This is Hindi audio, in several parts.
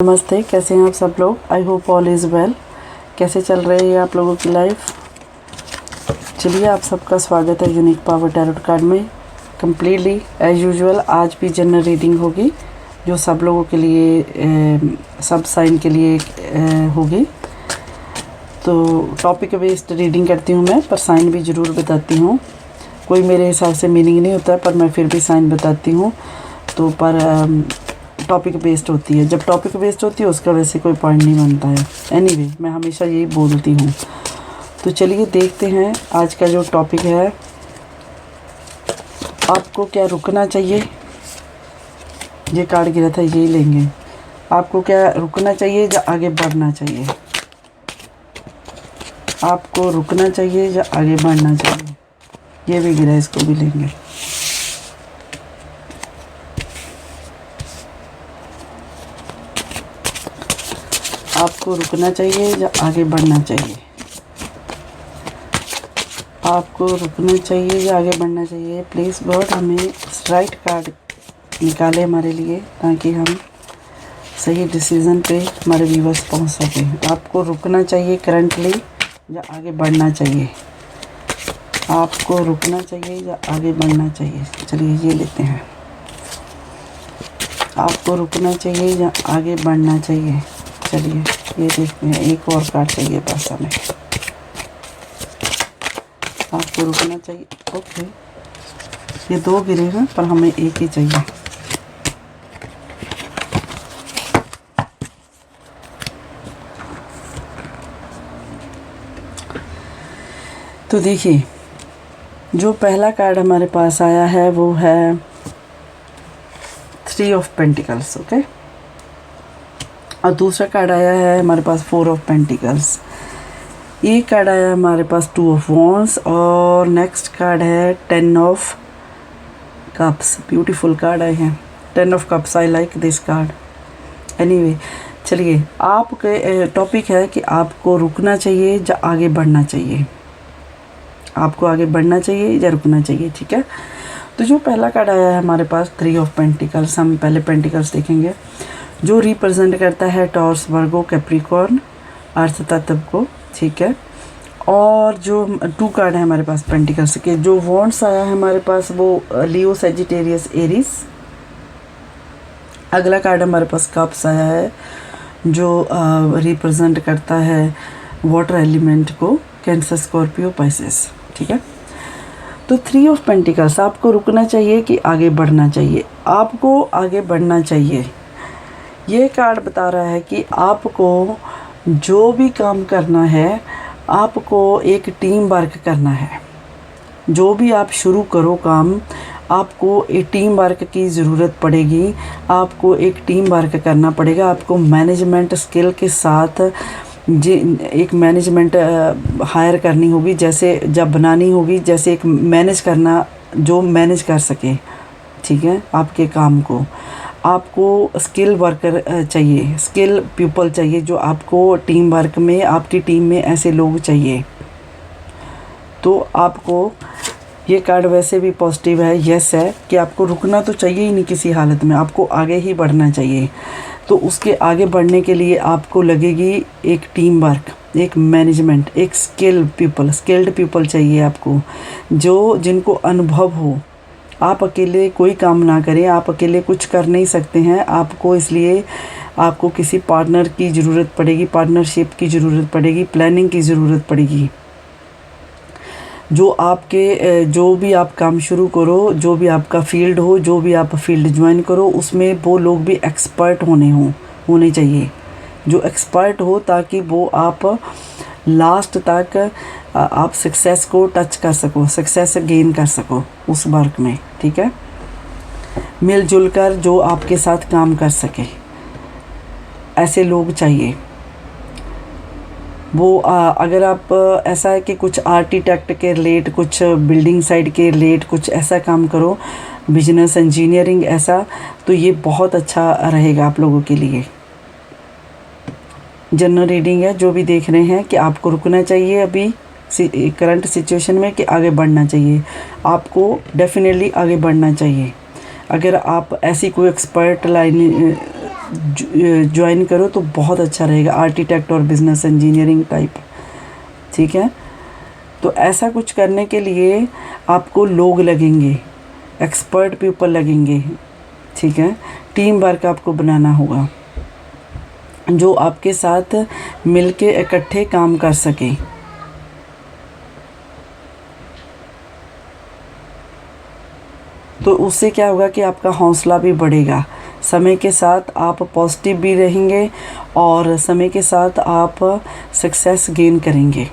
नमस्ते, कैसे हैं आप सब लोग। I hope all is well. कैसे चल रही है आप लोगों की लाइफ। चलिए, आप सबका स्वागत है यूनिक पावर टैरोट कार्ड में। कम्प्लीटली एज यूजुअल आज भी जनरल रीडिंग होगी जो सब लोगों के लिए सब साइन के लिए होगी। तो टॉपिक बेस्ड रीडिंग करती हूँ मैं, पर साइन भी ज़रूर बताती हूँ। कोई मेरे हिसाब से मीनिंग नहीं होता है, पर मैं फिर भी साइन बताती हूँ। तो पर टॉपिक बेस्ड होती है। जब टॉपिक बेस्ड होती है उसका वैसे कोई पॉइंट नहीं बनता है। एनीवे, मैं हमेशा यही बोलती हूँ। तो चलिए देखते हैं आज का जो टॉपिक है। आपको क्या रुकना चाहिए। ये कार्ड गिरा था, यही लेंगे। आपको क्या रुकना चाहिए या आगे बढ़ना चाहिए। आपको रुकना चाहिए या आगे बढ़ना चाहिए। ये भी गिरा, इसको भी लेंगे। आपको रुकना चाहिए या आगे बढ़ना चाहिए। आपको रुकना चाहिए या आगे बढ़ना चाहिए। प्लीज़ गॉड हमें राइट कार्ड निकाले हमारे लिए, ताकि हम सही डिसीज़न पे हमारे व्यूअर्स पहुंच सकें। आपको रुकना चाहिए करंटली या आगे बढ़ना चाहिए। आपको रुकना चाहिए या आगे बढ़ना चाहिए। चलिए ये लेते हैं। आपको रुकना चाहिए या आगे बढ़ना चाहिए। चलिए ये देखते हैं। एक और कार्ड चाहिए बस हमें। आपको रुकना चाहिए। ओके, ये दो गिरे हैं पर हमें एक ही चाहिए। तो देखिए, जो पहला कार्ड हमारे पास आया है वो है 3 ऑफ पेंटिकल्स। ओके, और दूसरा कार्ड आया है हमारे पास 4 ऑफ पेंटिकल्स। ये कार्ड आया हमारे पास 2 ऑफ वॉन्ड्स, और नेक्स्ट कार्ड है 10 ऑफ कप्स। ब्यूटीफुल कार्ड आए हैं 10 of cups. I like this card. Anyway, चलिए आपके टॉपिक है कि आपको रुकना चाहिए या आगे बढ़ना चाहिए। आपको आगे बढ़ना चाहिए या रुकना चाहिए। ठीक है, तो जो पहला कार्ड आया है हमारे पास 3 ऑफ पेंटिकल्स। हम पहले पेंटिकल्स देखेंगे, जो रिप्रेजेंट करता है टॉरस, वर्गो, कैप्रिकॉर्न, अर्थ तत्व को। ठीक है, और जो 2 कार्ड है हमारे पास पेंटिकल्स के, जो वॉन्ड्स आया है हमारे पास वो लियो, सजिटेरियस, एरिस। अगला कार्ड हमारे पास कप्स आया है, जो रिप्रेजेंट करता है वाटर एलिमेंट को, कैंसर, स्कॉर्पियो, पाइसेस। ठीक है, तो 3 ऑफ पेंटिकल्स। आपको रुकना चाहिए कि आगे बढ़ना चाहिए। आपको आगे बढ़ना चाहिए। ये कार्ड बता रहा है कि आपको जो भी काम करना है, आपको एक टीम वर्क करना है। जो भी आप शुरू करो काम, आपको एक टीम वर्क की ज़रूरत पड़ेगी। आपको एक टीम वर्क करना पड़ेगा। आपको मैनेजमेंट स्किल के साथ एक मैनेजमेंट हायर करनी होगी, जैसे जब बनानी होगी, जैसे एक मैनेज करना, जो मैनेज कर सके। ठीक है, आपके काम को। आपको स्किल वर्कर चाहिए, स्किल पीपल चाहिए, जो आपको टीम वर्क में, आपकी टीम में ऐसे लोग चाहिए। तो आपको ये कार्ड वैसे भी पॉजिटिव है, यस है, कि आपको रुकना तो चाहिए ही नहीं किसी हालत में। आपको आगे ही बढ़ना चाहिए। तो उसके आगे बढ़ने के लिए आपको लगेगी एक टीम वर्क, एक मैनेजमेंट, एक स्किल्ड पीपल चाहिए आपको, जो जिनको अनुभव हो। आप अकेले कोई काम ना करें, आप अकेले कुछ कर नहीं सकते हैं आपको, इसलिए आपको किसी पार्टनर की ज़रूरत पड़ेगी, पार्टनरशिप की ज़रूरत पड़ेगी, प्लानिंग की ज़रूरत पड़ेगी। जो भी आप काम शुरू करो, जो भी आपका फील्ड हो, जो भी आप फील्ड ज्वाइन करो, उसमें वो लोग भी एक्सपर्ट होने चाहिए, जो एक्सपर्ट हो, ताकि वो आप लास्ट तक आप सक्सेस को टच कर सको, सक्सेस गेन कर सको उस वर्क में। ठीक है, मिलजुल कर जो आपके साथ काम कर सके, ऐसे लोग चाहिए। वो अगर आप ऐसा है कि कुछ आर्किटेक्ट के रिलेट, कुछ बिल्डिंग साइड के रिलेट, कुछ ऐसा काम करो, बिजनेस, इंजीनियरिंग, ऐसा, तो ये बहुत अच्छा रहेगा आप लोगों के लिए। जनरल रीडिंग है, जो भी देख रहे हैं कि आपको रुकना चाहिए अभी करंट सिचुएशन में, कि आगे बढ़ना चाहिए। आपको डेफिनेटली आगे बढ़ना चाहिए। अगर आप ऐसी कोई एक्सपर्ट लाइन ज्वाइन करो तो बहुत अच्छा रहेगा, आर्किटेक्ट और बिजनेस इंजीनियरिंग टाइप, ठीक है। तो ऐसा कुछ करने के लिए आपको लोग लगेंगे, एक्सपर्ट पीपल लगेंगे, ठीक है। टीम वर्क आपको बनाना होगा जो आपके साथ मिलके इकट्ठे काम कर सके। तो उससे क्या होगा कि आपका हौसला भी बढ़ेगा, समय के साथ आप पॉजिटिव भी रहेंगे और समय के साथ आप सक्सेस गेन करेंगे,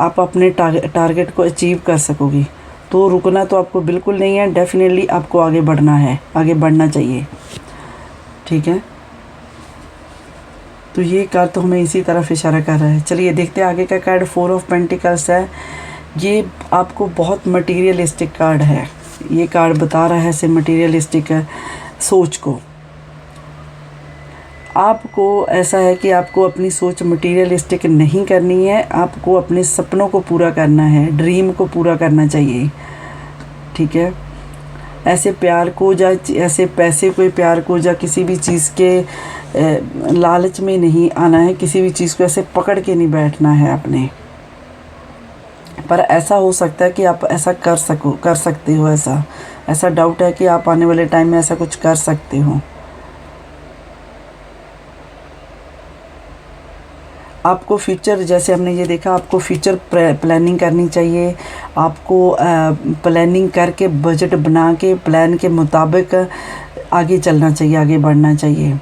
आप अपने टारगेट को अचीव कर सकोगे। तो रुकना तो आपको बिल्कुल नहीं है, डेफिनेटली आपको आगे बढ़ना है, आगे बढ़ना चाहिए, ठीक है। तो ये कार्ड तो हमें इसी तरफ इशारा कर रहा है। चलिए देखते हैं आगे का कार्ड 4 ऑफ पेंटिकल्स है। ये आपको बहुत मटीरियलिस्टिक कार्ड है, ये कार्ड बता रहा है से मटीरियलिस्टिक सोच को। आपको ऐसा है कि आपको अपनी सोच मटीरियलिस्टिक नहीं करनी है, आपको अपने सपनों को पूरा करना है, ड्रीम को पूरा करना चाहिए, ठीक है। ऐसे प्यार को या ऐसे पैसे को प्यार को या किसी भी चीज़ के लालच में नहीं आना है, किसी भी चीज़ को ऐसे पकड़ के नहीं बैठना है अपने। पर ऐसा हो सकता है कि आप ऐसा कर सकते हो, ऐसा डाउट है कि आप आने वाले टाइम में ऐसा कुछ कर सकते हो। आपको फ्यूचर, जैसे हमने ये देखा, आपको फ्यूचर प्लानिंग करनी चाहिए, आपको प्लानिंग करके बजट बना के प्लान के मुताबिक आगे चलना चाहिए, आगे बढ़ना चाहिए।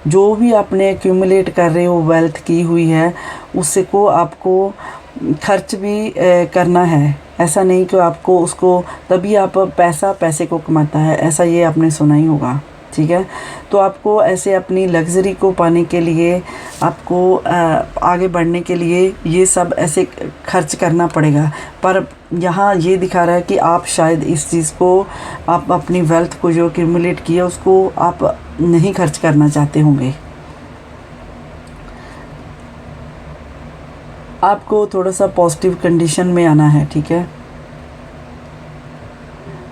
जो भी आपने एक्यूमुलेट कर रहे हो वेल्थ की हुई है, उससे को आपको खर्च भी करना है। ऐसा नहीं कि आपको उसको, तभी आप पैसे को कमाता है, ऐसा ये आपने सुना ही होगा, ठीक है। तो आपको ऐसे अपनी लग्ज़री को पाने के लिए, आपको आगे बढ़ने के लिए ये सब ऐसे खर्च करना पड़ेगा। पर यहाँ ये दिखा रहा है कि आप शायद इस चीज़ को, आप अपनी वेल्थ को जो एक्यूमुलेट किया उसको आप नहीं खर्च करना चाहते होंगे। आपको थोड़ा सा पॉजिटिव कंडीशन में आना है, ठीक है।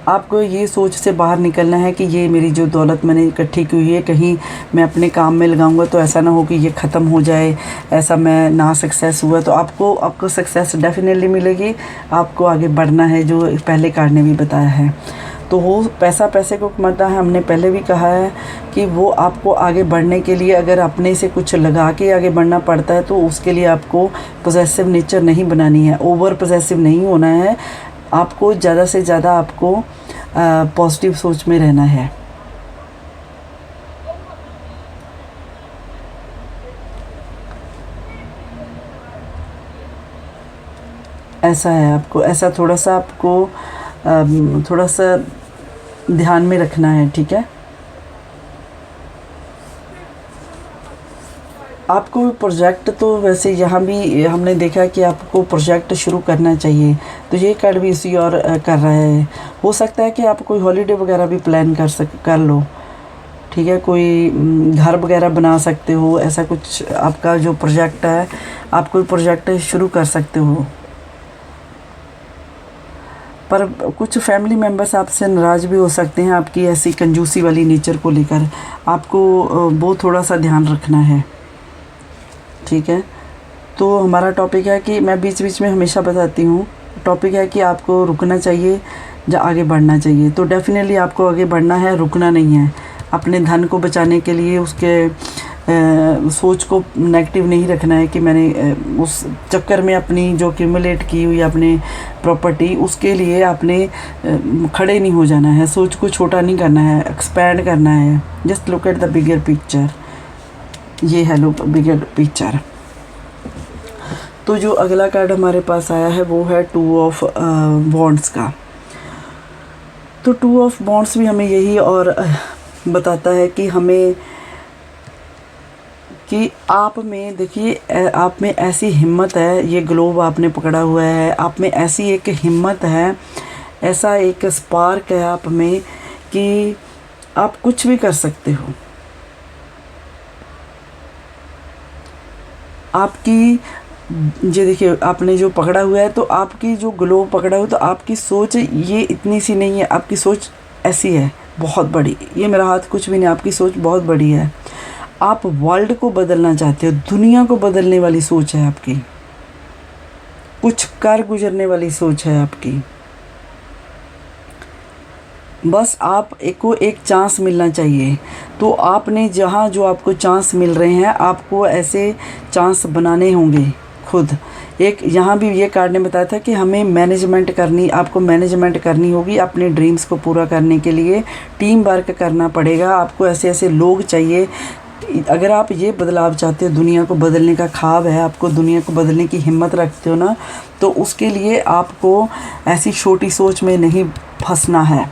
आपको ये सोच से बाहर निकलना है कि ये मेरी जो दौलत मैंने इकट्ठी की हुई है, कहीं मैं अपने काम में लगाऊंगा तो ऐसा ना हो कि ये ख़त्म हो जाए, ऐसा मैं ना सक्सेस हुआ। तो आपको सक्सेस डेफिनेटली मिलेगी, आपको आगे बढ़ना है, जो पहले कार्ड ने भी बताया है। तो वो पैसे को कमाता है, हमने पहले भी कहा है कि वो आपको आगे बढ़ने के लिए अगर अपने से कुछ लगा के आगे बढ़ना पड़ता है तो उसके लिए आपको पोजेसिव नेचर नहीं बनानी है, ओवर पोजेसिव नहीं होना है। आपको ज़्यादा से ज़्यादा आपको पॉजिटिव सोच में रहना है। ऐसा है, आपको ऐसा थोड़ा सा ध्यान में रखना है, ठीक है। आपको प्रोजेक्ट तो वैसे यहाँ भी हमने देखा कि आपको प्रोजेक्ट शुरू करना चाहिए, तो ये कार्ड भी इसी और कर रहा है। हो सकता है कि आप कोई हॉलीडे वगैरह भी प्लान कर लो, ठीक है। कोई घर वगैरह बना सकते हो, ऐसा कुछ आपका जो प्रोजेक्ट है, आप कोई प्रोजेक्ट शुरू कर सकते हो। पर कुछ फैमिली मेम्बर्स आपसे नाराज़ भी हो सकते हैं आपकी ऐसी कंजूसी वाली नेचर को लेकर, आपको वो थोड़ा सा ध्यान रखना है, ठीक है। तो हमारा टॉपिक है कि मैं बीच बीच में हमेशा बताती हूँ, टॉपिक है कि आपको रुकना चाहिए या आगे बढ़ना चाहिए। तो डेफिनेटली आपको आगे बढ़ना है, रुकना नहीं है। अपने धन को बचाने के लिए उसके सोच को नेगेटिव नहीं रखना है कि मैंने उस चक्कर में अपनी जो एक्यूमुलेट की हुई अपने प्रॉपर्टी, उसके लिए आपने खड़े नहीं हो जाना है, सोच को छोटा नहीं करना है, एक्सपैंड करना है। Just look at the bigger picture, ये है लुक बिगर पिक्चर। तो जो अगला कार्ड हमारे पास आया है वो है 2 ऑफ वॉन्ड्स का। तो 2 ऑफ वॉन्ड्स भी हमें यही और बताता है कि हमें, कि आप में देखिए, आप में ऐसी हिम्मत है, ये ग्लोब आपने पकड़ा हुआ है, आप में ऐसी एक हिम्मत है, ऐसा एक स्पार्क है आप में कि आप कुछ भी कर सकते हो। आपकी ये देखिए, आपने जो पकड़ा हुआ है, तो आपकी जो ग्लोब पकड़ा हुआ है, तो आपकी सोच ये इतनी सी नहीं है, आपकी सोच ऐसी है, बहुत बड़ी, ये मेरा हाथ कुछ भी नहीं, आपकी सोच बहुत बड़ी है। आप वर्ल्ड को बदलना चाहते हो, दुनिया को बदलने वाली सोच है आपकी, कुछ कर गुजरने वाली सोच है आपकी। बस आप को एक चांस मिलना चाहिए। तो आपने जहाँ जो आपको चांस मिल रहे हैं, आपको ऐसे चांस बनाने होंगे खुद। एक यहाँ भी ये कार्ड ने बताया था कि हमें मैनेजमेंट करनी, आपको मैनेजमेंट करनी होगी अपने ड्रीम्स को पूरा करने के लिए। टीम वर्क करना पड़ेगा, आपको ऐसे ऐसे लोग चाहिए। अगर आप ये बदलाव चाहते हो, दुनिया को बदलने का ख्वाब है, आपको दुनिया को बदलने की हिम्मत रखते हो ना, तो उसके लिए आपको ऐसी छोटी सोच में नहीं फंसना है।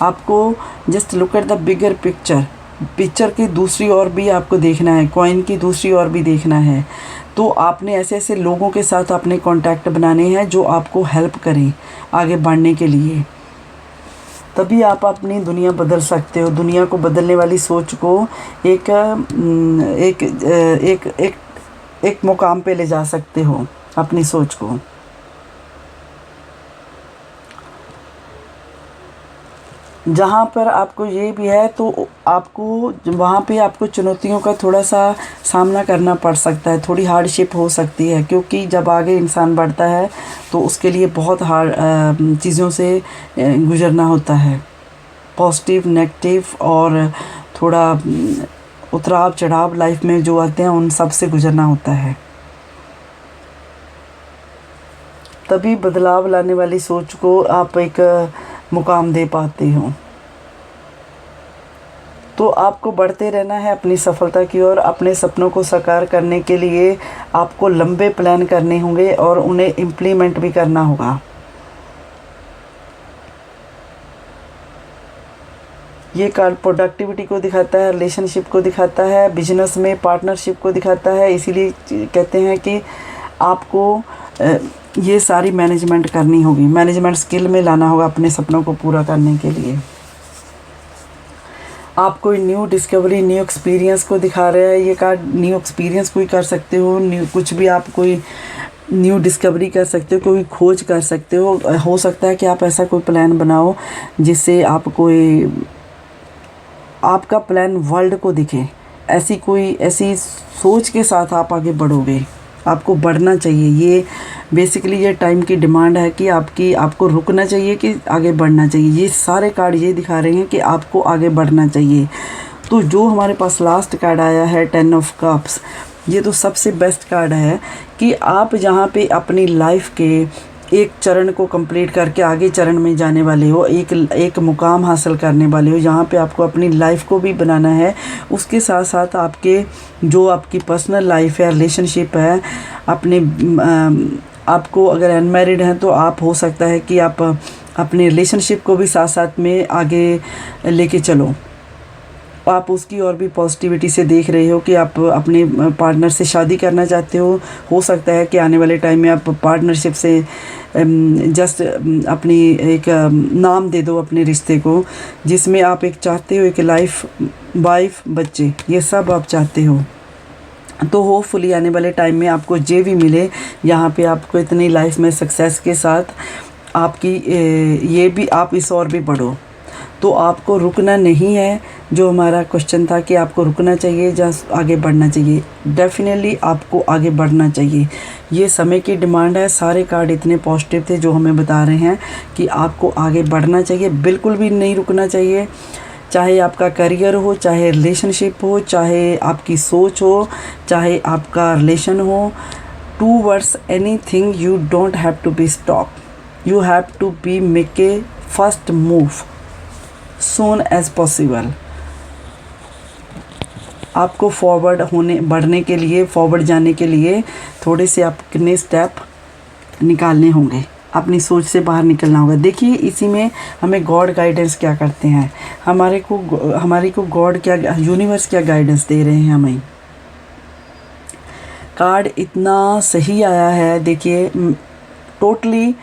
आपको just look at the bigger picture, picture की दूसरी ओर भी आपको देखना है, कॉइन की दूसरी ओर भी देखना है। तो आपने ऐसे ऐसे लोगों के साथ अपने कांटेक्ट बनाने हैं जो आपको हेल्प करें आगे बढ़ने के लिए, तभी आप अपनी दुनिया बदल सकते हो। दुनिया को बदलने वाली सोच को एक एक एक एक एक मुकाम पे ले जा सकते हो अपनी सोच को। जहाँ पर आपको ये भी है, तो आपको वहाँ पे आपको चुनौतियों का थोड़ा सा सामना करना पड़ सकता है, थोड़ी हार्डशिप हो सकती है, क्योंकि जब आगे इंसान बढ़ता है तो उसके लिए बहुत हार्ड चीज़ों से गुजरना होता है। पॉजिटिव, नेगेटिव और थोड़ा उतराव चढ़ाव लाइफ में जो आते हैं, उन सब से गुजरना होता है। तभी बदलाव लाने वाली सोच को आप एक मुकाम दे पाते हो। तो आपको बढ़ते रहना है अपनी सफलता की ओर। अपने सपनों को साकार करने के लिए आपको लंबे प्लान करने होंगे और उन्हें इम्प्लीमेंट भी करना होगा। ये कार्ड प्रोडक्टिविटी को दिखाता है, रिलेशनशिप को दिखाता है, बिजनेस में पार्टनरशिप को दिखाता है। इसीलिए कहते हैं कि आपको ये सारी मैनेजमेंट करनी होगी, मैनेजमेंट स्किल में लाना होगा अपने सपनों को पूरा करने के लिए। आप कोई न्यू डिस्कवरी, न्यू एक्सपीरियंस को दिखा रहे हैं ये कार्ड। न्यू एक्सपीरियंस कोई कर सकते हो, न्यू कुछ भी आप कोई न्यू डिस्कवरी कर सकते हो, कोई खोज कर सकते हो सकता है कि आप ऐसा कोई प्लान बनाओ जिससे आप कोई, आपका प्लान वर्ल्ड को दिखे। ऐसी सोच के साथ आप आगे बढ़ोगे, आपको बढ़ना चाहिए। ये बेसिकली ये टाइम की डिमांड है कि आपको रुकना चाहिए कि आगे बढ़ना चाहिए। ये सारे कार्ड ये दिखा रहे हैं कि आपको आगे बढ़ना चाहिए। तो जो हमारे पास लास्ट कार्ड आया है 10 ऑफ कप्स, ये तो सबसे बेस्ट कार्ड है कि आप जहाँ पे अपनी लाइफ के एक चरण को कंप्लीट करके आगे चरण में जाने वाले हो, एक मुकाम हासिल करने वाले हो, जहाँ पे आपको अपनी लाइफ को भी बनाना है। उसके साथ साथ आपकी पर्सनल लाइफ है, रिलेशनशिप है, आपको अगर अनमैरिड हैं तो आप हो सकता है कि आप अपने रिलेशनशिप को भी साथ साथ में आगे लेके चलो। आप उसकी और भी पॉजिटिविटी से देख रहे हो कि आप अपने पार्टनर से शादी करना चाहते हो सकता है कि आने वाले टाइम में आप पार्टनरशिप से जस्ट अपनी एक नाम दे दो अपने रिश्ते को, जिसमें आप एक चाहते हो एक लाइफ, वाइफ, बच्चे, ये सब आप चाहते हो। तो होपफुली आने वाले टाइम में आपको जे भी मिले, यहाँ पे आपको इतनी लाइफ में सक्सेस के साथ आपकी ये भी आप इस और भी बढ़ो। तो आपको रुकना नहीं है, जो हमारा क्वेश्चन था कि आपको रुकना चाहिए या आगे बढ़ना चाहिए। डेफिनेटली आपको आगे बढ़ना चाहिए, ये समय की डिमांड है। सारे कार्ड इतने पॉजिटिव थे जो हमें बता रहे हैं कि आपको आगे बढ़ना चाहिए, बिल्कुल भी नहीं रुकना चाहिए। चाहे आपका करियर हो, चाहे रिलेशनशिप हो, चाहे आपकी सोच हो, चाहे आपका रिलेशन हो, towards anything you don't have to be stop, you have to be make a first move soon as possible। आपको बढ़ने के लिए, फॉरवर्ड जाने के लिए थोड़े से आपने स्टेप निकालने होंगे, अपनी सोच से बाहर निकलना होगा। देखिए इसी में हमें गॉड गाइडेंस क्या करते हैं, हमारी को गॉड क्या, यूनिवर्स क्या गाइडेंस दे रहे हैं हमें। कार्ड इतना सही आया है, देखिए टोटली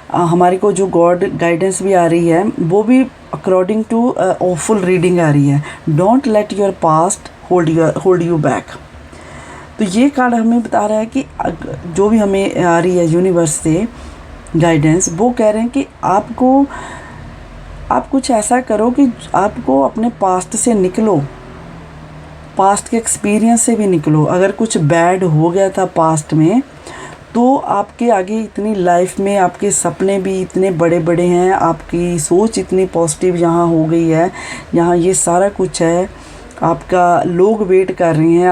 हमारे को जो गॉड गाइडेंस भी आ रही है वो भी अकॉर्डिंग टू फुल रीडिंग आ रही है। Don't let your past hold you back. तो ये कार्ड हमें बता रहा है कि जो भी हमें आ रही है यूनिवर्स से गाइडेंस, वो कह रहे हैं कि आपको आप कुछ ऐसा करो कि आपको अपने पास्ट से निकलो, पास्ट के एक्सपीरियंस से भी निकलो। अगर कुछ बैड हो गया था पास्ट में, तो आपके आगे इतनी लाइफ में आपके सपने भी इतने बड़े बड़े हैं, आपकी सोच इतनी पॉजिटिव यहाँ हो गई है, यहाँ ये सारा कुछ है, आपका लोग वेट कर रहे हैं,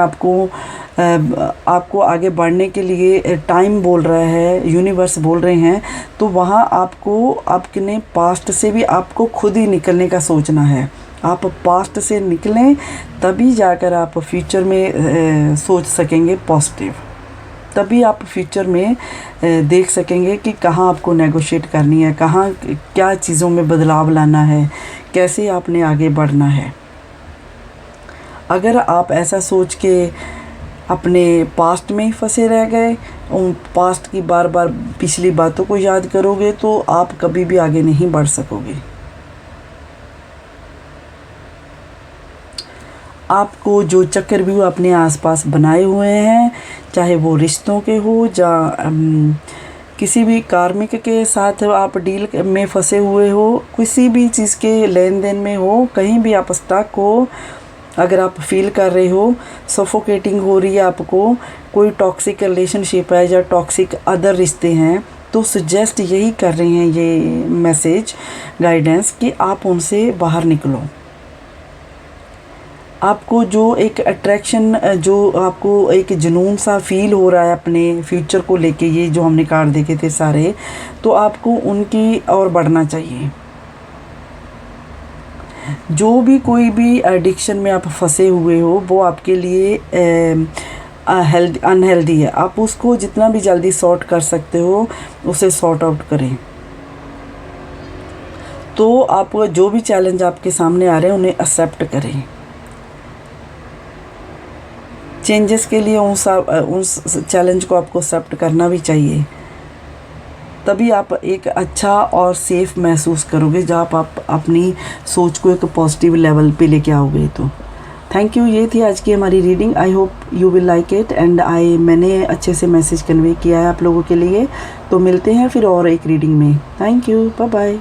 आपको आगे बढ़ने के लिए टाइम बोल रहा है, यूनिवर्स बोल रहे हैं। तो वहाँ आपको अपने पास्ट से भी आपको खुद ही निकलने का सोचना है। आप पास्ट से निकलें, तभी जाकर आप फ्यूचर में सोच सकेंगे पॉजिटिव। तभी आप फ्यूचर में देख सकेंगे कि कहाँ आपको नेगोशिएट करनी है, कहाँ क्या चीज़ों में बदलाव लाना है, कैसे आपने आगे बढ़ना है। अगर आप ऐसा सोच के अपने पास्ट में ही फंसे रह गए, उन पास्ट की बार बार पिछली बातों को याद करोगे, तो आप कभी भी आगे नहीं बढ़ सकोगे। आपको जो चक्रव्यूह अपने आसपास बनाए हुए हैं, चाहे वो रिश्तों के हो या किसी भी कार्मिक के साथ आप डील में फंसे हुए हो, किसी भी चीज़ के लेन देन में हो, कहीं भी आप स्टक हो, अगर आप फील कर रहे हो सफोकेटिंग हो रही है, आपको कोई टॉक्सिक रिलेशनशिप है या टॉक्सिक अदर रिश्ते हैं, तो सजेस्ट यही कर रहे हैं ये मैसेज गाइडेंस कि आप उनसे बाहर निकलो। आपको जो एक अट्रैक्शन, जो आपको एक जुनून सा फील हो रहा है अपने फ्यूचर को लेके, ये जो हमने कार्ड देखे थे सारे, तो आपको उनकी ओर बढ़ना चाहिए। जो भी कोई भी एडिक्शन में आप फंसे हुए हो, वो आपके लिए अनहेल्दी है। आप उसको जितना भी जल्दी सॉर्ट कर सकते हो उसे सॉर्ट आउट करें। तो आप जो भी चैलेंज आपके सामने आ रहे हैं उन्हें एक्सेप्ट करें। चेंजेस के लिए उस चैलेंज को आपको एक्सेप्ट करना भी चाहिए, तभी आप एक अच्छा और सेफ़ महसूस करोगे जब आप अपनी सोच को एक पॉजिटिव लेवल पे लेके आओगे। तो थैंक यू, ये थी आज की हमारी reading. I hope you will like it and मैंने अच्छे से मैसेज कन्वे किया है आप लोगों के लिए। तो मिलते हैं फिर और एक रीडिंग में। Thank you, bye bye.